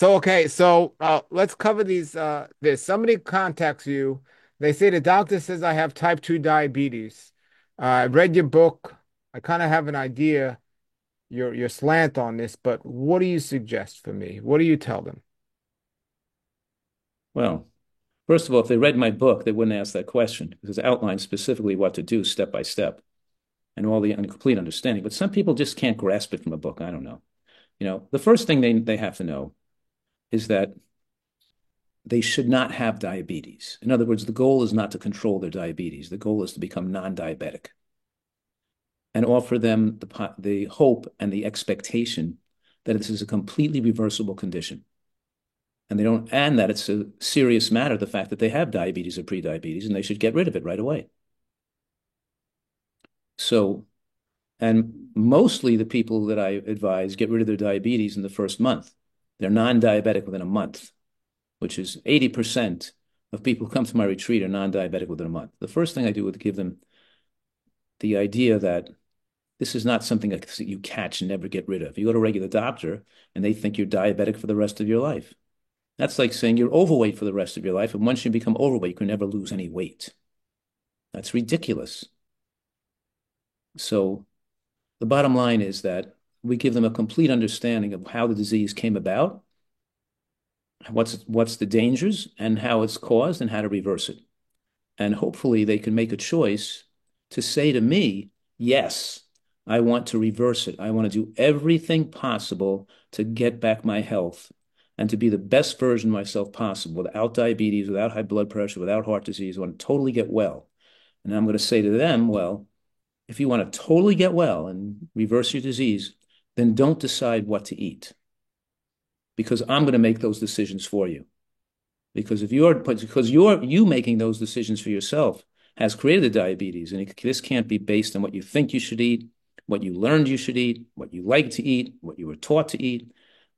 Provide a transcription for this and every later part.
Let's cover these. This somebody contacts you. They say the doctor says I have type 2 diabetes. I read your book. I kind of have an idea your slant on this, but what do you suggest for me? What do you tell them? Well, first of all, if they read my book, they wouldn't ask that question because it outlines specifically what to do step by step and all the complete understanding. But some people just can't grasp it from a book. I don't know. The first thing they have to know is that they should not have diabetes. In other words, the goal is not to control their diabetes. The goal is to become non-diabetic and offer them the hope and the expectation that this is a completely reversible condition. And that it's a serious matter, the fact that they have diabetes or prediabetes, and they should get rid of it right away. So, and mostly the people that I advise get rid of their diabetes in the first month. They're non-diabetic within a month, which is 80% of people who come to my retreat are non-diabetic within a month. The first thing I do is give them the idea that this is not something that you catch and never get rid of. You go to a regular doctor and they think you're diabetic for the rest of your life. That's like saying you're overweight for the rest of your life, and once you become overweight, you can never lose any weight. That's ridiculous. So the bottom line is that we give them a complete understanding of how the disease came about, what's the dangers, and how it's caused, and how to reverse it. And hopefully they can make a choice to say to me, yes, I want to reverse it. I want to do everything possible to get back my health and to be the best version of myself possible without diabetes, without high blood pressure, without heart disease. I want to totally get well. And I'm going to say to them, well, if you want to totally get well and reverse your disease, then don't decide what to eat because I'm going to make those decisions for you. Because you making those decisions for yourself has created the diabetes, and this can't be based on what you think you should eat, what you learned you should eat, what you like to eat, what you were taught to eat.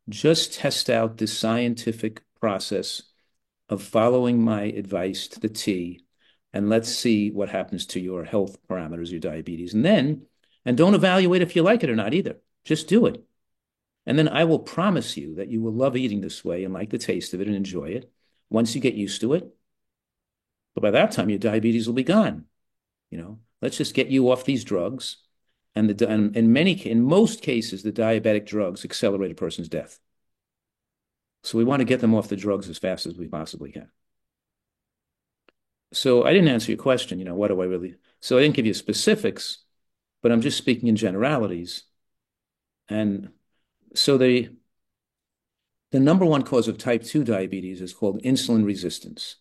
Just test out this scientific process of following my advice to the T, and let's see what happens to your health parameters, your diabetes. And don't evaluate if you like it or not either. Just do it. And then I will promise you that you will love eating this way and like the taste of it and enjoy it once you get used to it. But by that time, your diabetes will be gone. Let's just get you off these drugs. And in most cases, the diabetic drugs accelerate a person's death. So we want to get them off the drugs as fast as we possibly can. So I didn't answer your question, what do I really? So I didn't give you specifics, but I'm just speaking in generalities. And so the number one cause of type 2 diabetes is called insulin resistance.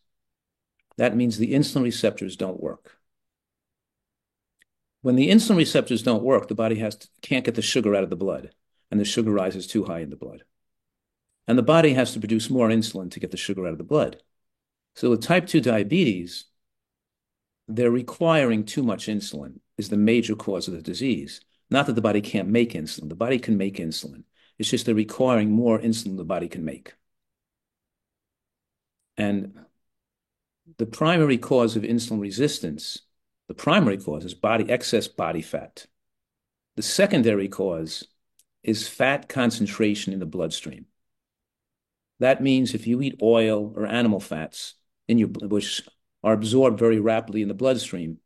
That means the insulin receptors don't work. When the insulin receptors don't work, the body can't get the sugar out of the blood, and the sugar rises too high in the blood. And the body has to produce more insulin to get the sugar out of the blood. So with type 2 diabetes, they're requiring too much insulin is the major cause of the disease. Not that the body can't make insulin. The body can make insulin. It's just they're requiring more insulin than the body can make. And the primary cause of insulin resistance, the primary cause is excess body fat. The secondary cause is fat concentration in the bloodstream. That means if you eat oil or animal fats which are absorbed very rapidly in the bloodstream,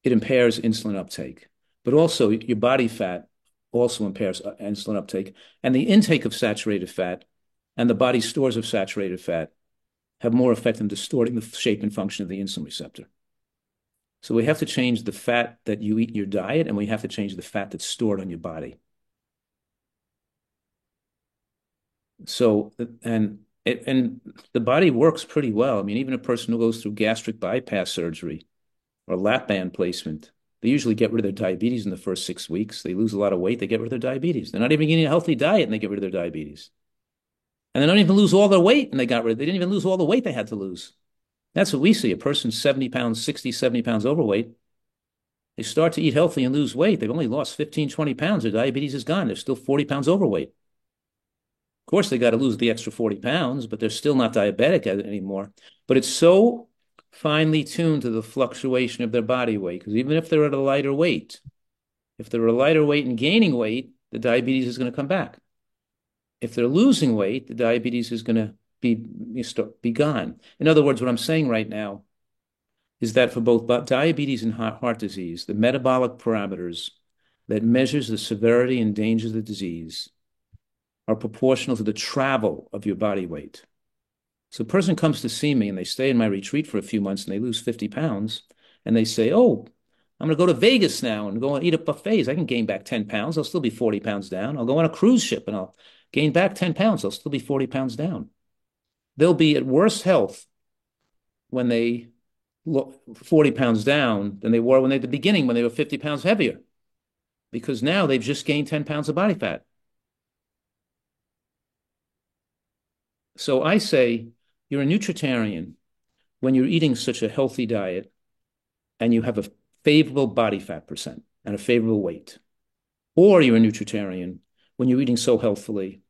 it impairs insulin uptake. But also your body fat also impairs insulin uptake. And the intake of saturated fat and the body's stores of saturated fat have more effect in distorting the shape and function of the insulin receptor. So we have to change the fat that you eat in your diet, and we have to change the fat that's stored on your body. So, and the body works pretty well. I mean, even a person who goes through gastric bypass surgery or lap band placement, they usually get rid of their diabetes in the first 6 weeks. They lose a lot of weight, they get rid of their diabetes. They're not even eating a healthy diet and they get rid of their diabetes. And they don't even lose all their weight and they didn't even lose all the weight they had to lose. That's what we see. A person 70 pounds, 60, 70 pounds overweight, they start to eat healthy and lose weight. They've only lost 15, 20 pounds. Their diabetes is gone. They're still 40 pounds overweight. Of course, they got to lose the extra 40 pounds, but they're still not diabetic anymore. But it's so finely tuned to the fluctuation of their body weight, because even if they're at a lighter weight, if they're a lighter weight and gaining weight, the diabetes is going to come back. If they're losing weight, the diabetes is going to be gone. In other words, what I'm saying right now is that for both diabetes and heart disease, the metabolic parameters that measures the severity and danger of the disease are proportional to the travel of your body weight. So a person comes to see me and they stay in my retreat for a few months and they lose 50 pounds and they say, oh, I'm going to go to Vegas now and go and eat at buffets. I can gain back 10 pounds. I'll still be 40 pounds down. I'll go on a cruise ship and I'll gain back 10 pounds. I'll still be 40 pounds down. They'll be at worse health when they look 40 pounds down than they were when they at the beginning when they were 50 pounds heavier, because now they've just gained 10 pounds of body fat. So I say you're a nutritarian when you're eating such a healthy diet and you have a favorable body fat percent and a favorable weight. Or you're a nutritarian when you're eating so healthfully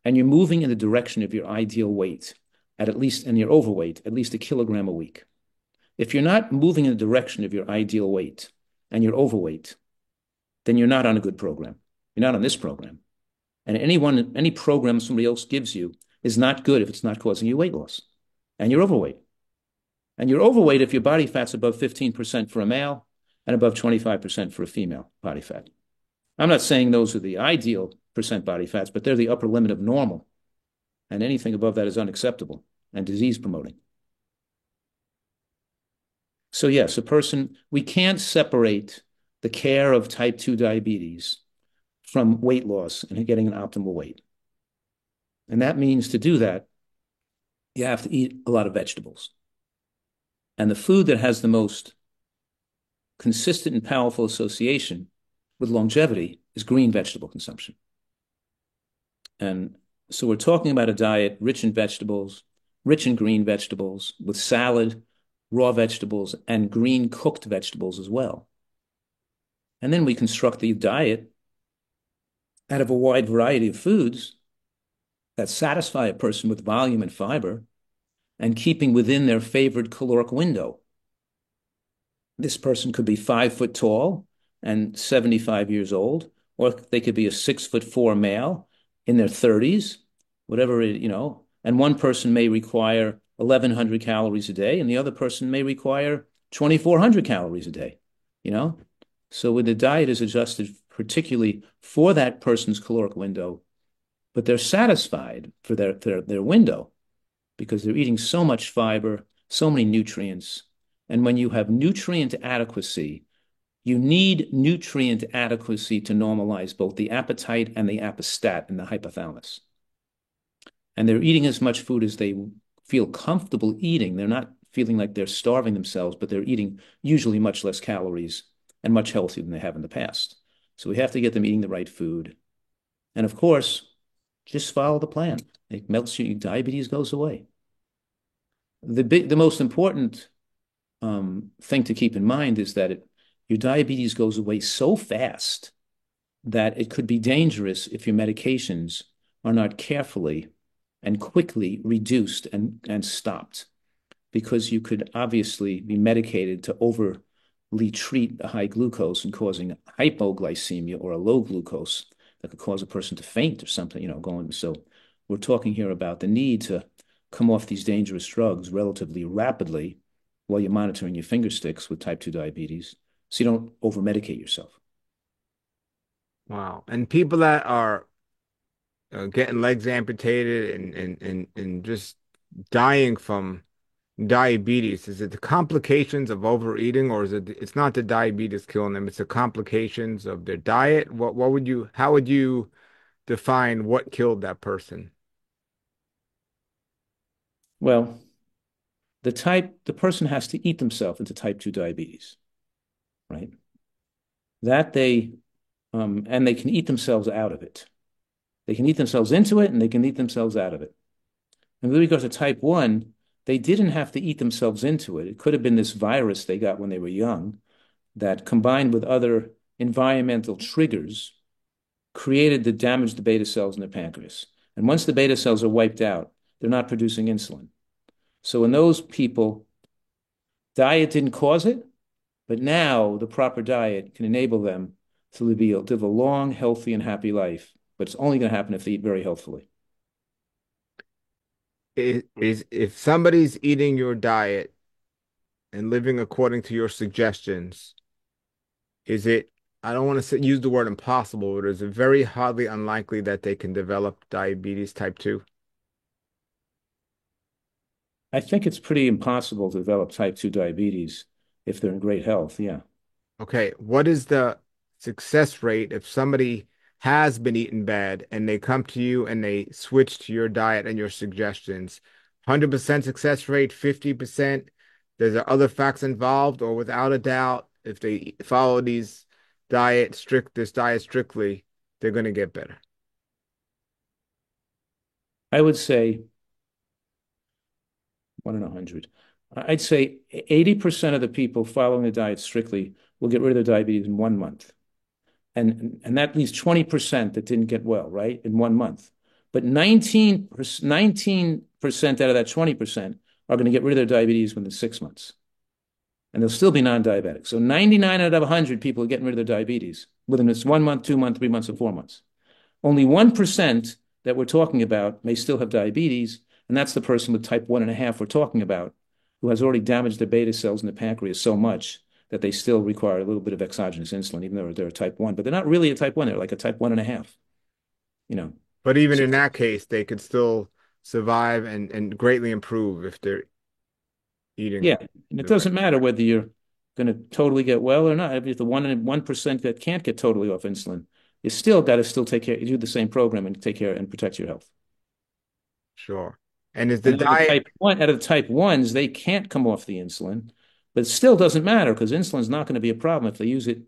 and you're moving in the direction of your ideal weight at least, and you're overweight, at least a kilogram a week. If you're not moving in the direction of your ideal weight and you're overweight, then you're not on a good program. You're not on this program. And any program somebody else gives you is not good if it's not causing you weight loss. And you're overweight. And you're overweight if your body fat's above 15% for a male and above 25% for a female body fat. I'm not saying those are the ideal percent body fats, but they're the upper limit of normal. And anything above that is unacceptable and disease promoting. So yes, we can't separate the care of type 2 diabetes from weight loss and getting an optimal weight. And that means to do that, you have to eat a lot of vegetables. And the food that has the most consistent and powerful association with longevity is green vegetable consumption. And so we're talking about a diet rich in vegetables, rich in green vegetables, with salad, raw vegetables, and green cooked vegetables as well. And then we construct the diet out of a wide variety of foods that satisfy a person with volume and fiber and keeping within their favored caloric window. This person could be 5 foot tall and 75 years old, or they could be a 6'4" male in their 30s, whatever it, and one person may require 1,100 calories a day, and the other person may require 2,400 calories a day, So when the diet is adjusted particularly for that person's caloric window, but they're satisfied for their window because they're eating so much fiber, so many nutrients. And when you have nutrient adequacy, you need nutrient adequacy to normalize both the appetite and the apostat in the hypothalamus. And they're eating as much food as they feel comfortable eating. They're not feeling like they're starving themselves, but they're eating usually much less calories and much healthier than they have in the past. So we have to get them eating the right food. And of course, just follow the plan. It melts your diabetes goes away. The most important thing to keep in mind is that your diabetes goes away so fast that it could be dangerous if your medications are not carefully and quickly reduced and stopped, because you could obviously be medicated to overly treat the high glucose and causing hypoglycemia or a low glucose that could cause a person to faint or something, So we're talking here about the need to come off these dangerous drugs relatively rapidly while you're monitoring your finger sticks with type 2 diabetes so you don't over-medicate yourself. Wow. And people that are getting legs amputated and just dying from diabetes, is it the complications of overeating, or is it's not the diabetes killing them, it's the complications of their diet? How would you define what killed that person? Well, the person has to eat themselves into type 2 diabetes, right? And they can eat themselves out of it. They can eat themselves into it and they can eat themselves out of it. And with regard to type 1, they didn't have to eat themselves into it. It could have been this virus they got when they were young that, combined with other environmental triggers, created the damage the beta cells in the pancreas. And once the beta cells are wiped out, they're not producing insulin. So in those people, diet didn't cause it, but now the proper diet can enable them to live a long, healthy, and happy life. But it's only going to happen if they eat very healthfully. is if somebody's eating your diet and living according to your suggestions, is it, I don't want to say, use the word impossible, but is it very highly unlikely that they can develop diabetes type 2? I think it's pretty impossible to develop type 2 diabetes if they're in great health. Yeah. Okay, what is the success rate if somebody has been eating bad and they come to you and they switch to your diet and your suggestions? 100% success rate, 50%? There's other facts involved, or without a doubt, if they follow this diet strictly, they're going to get better. I would say 1 in 100. I'd say 80% of the people following the diet strictly will get rid of their diabetes in 1 month. And that leaves 20% that didn't get well, right? In 1 month. But 19% out of that 20% are going to get rid of their diabetes within 6 months. And they'll still be non-diabetic. So 99 out of 100 people are getting rid of their diabetes within this 1 month, 2 month, 3 months, or 4 months. Only 1% that we're talking about may still have diabetes, and that's the person with type 1.5 we're talking about, who has already damaged the beta cells in the pancreas so much that they still require a little bit of exogenous insulin, even though they're a type 1. But they're not really a type 1, they're like a type 1.5, you know. But even So in that case, they could still survive and greatly improve if they're eating yeah, and it the right. doesn't matter whether you're going to totally get well or not. If the 1% that can't get totally off insulin, you still got to still take care, you do the same program and take care and protect your health. Sure. And is the And diet, out of the type ones, they can't come off the insulin, but it still doesn't matter because insulin is not going to be a problem if they use it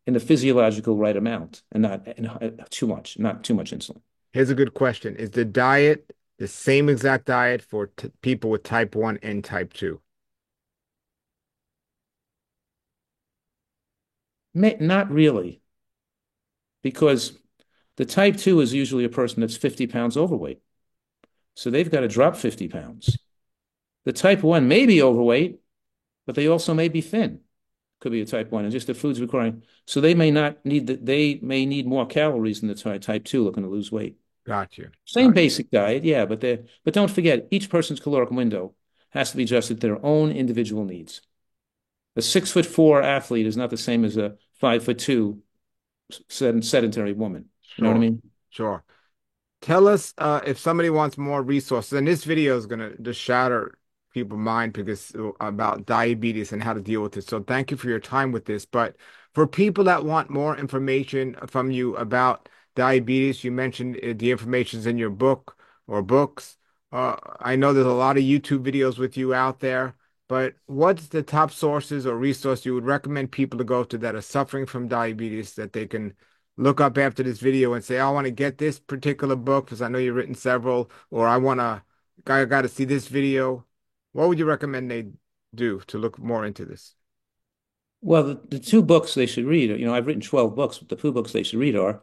in the physiological right amount and not too much, not too much insulin. here's a good question. Is the diet the same exact diet for t people with type 1 and type 2? Not really, because the type 2 is usually a person that's 50 pounds overweight. So they've got to drop 50 pounds. The type 1 may be overweight, but they also may be thin. Could be a type 1, and just the food's requiring. So they may not need they may need more calories than the type 2 looking to lose weight. Got you. Same basic diet, yeah, but don't forget, each person's caloric window has to be adjusted to their own individual needs. A 6'4" athlete is not the same as a 5'2" sedentary woman. You know what I Sure. mean? Sure. Tell us if somebody wants more resources, and this video is gonna just shatter people's mind because about diabetes and how to deal with it. So thank you for your time with this. But for people that want more information from you about diabetes, you mentioned the information's in your book or books. I know there's a lot of YouTube videos with you out there, but what's the top sources or resource you would recommend people to go to that are suffering from diabetes that they can look up after this video and say, I want to get this particular book because I know you've written several, or I got to see this video. What would you recommend they do to look more into this? Well, the two books they should read, I've written 12 books, but the two books they should read are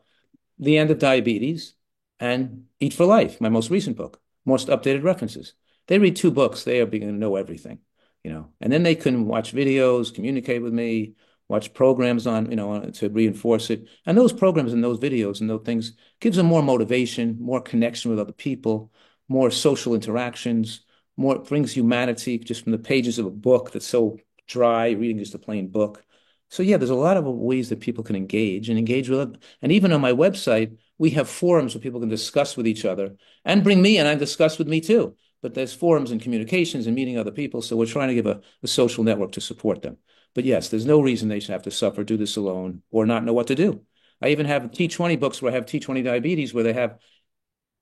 The End of Diabetes and Eat for Life, my most recent book, most updated references. They read two books, they are beginning to know everything. And then they can watch videos, communicate with me, watch programs to reinforce it. And those programs and those videos and those things gives them more motivation, more connection with other people, more social interactions, more brings humanity just from the pages of a book that's so dry, reading just a plain book. So yeah, there's a lot of ways that people can engage with it. And even on my website, we have forums where people can discuss with each other and bring me in and discuss with me too. But there's forums and communications and meeting other people. So we're trying to give a social network to support them. But yes, there's no reason they should have to suffer, do this alone, or not know what to do. I even have T20 books where I have T20 diabetes, where they have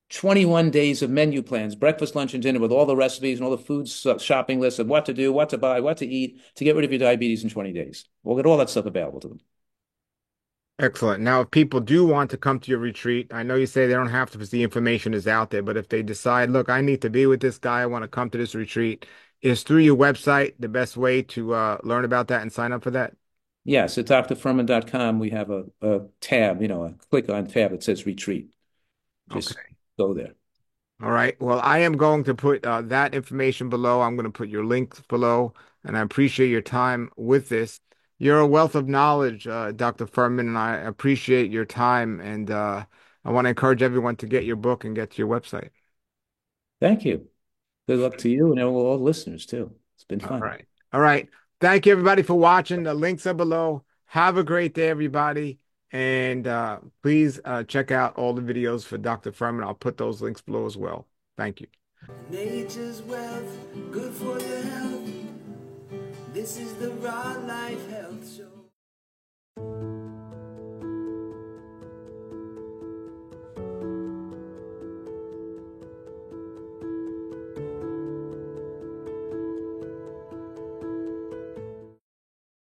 21 days of menu plans, breakfast, lunch, and dinner with all the recipes and all the food shopping lists of what to do, what to buy, what to eat to get rid of your diabetes in 20 days. We'll get all that stuff available to them. Excellent. Now, if people do want to come to your retreat, I know you say they don't have to because the information is out there, but if they decide, look, I need to be with this guy, I want to come to this retreat, is through your website the best way to learn about that and sign up for that? Yes, at drfuhrman.com, we have a tab, a click on tab that says retreat. Just Okay. go there. All right. Well, I am going to put that information below. I'm going to put your links below, and I appreciate your time with this. You're a wealth of knowledge, Dr. Furman, and I appreciate your time. And I want to encourage everyone to get your book and get to your website. Thank you. Good luck to you and all the listeners too. It's been All fun. right. All right. Thank you, everybody, for watching. The links are below. Have a great day, everybody. And please check out all the videos for Dr. Furman. I'll put those links below as well. Thank you. Nature's wealth, good for your health. This is the raw life.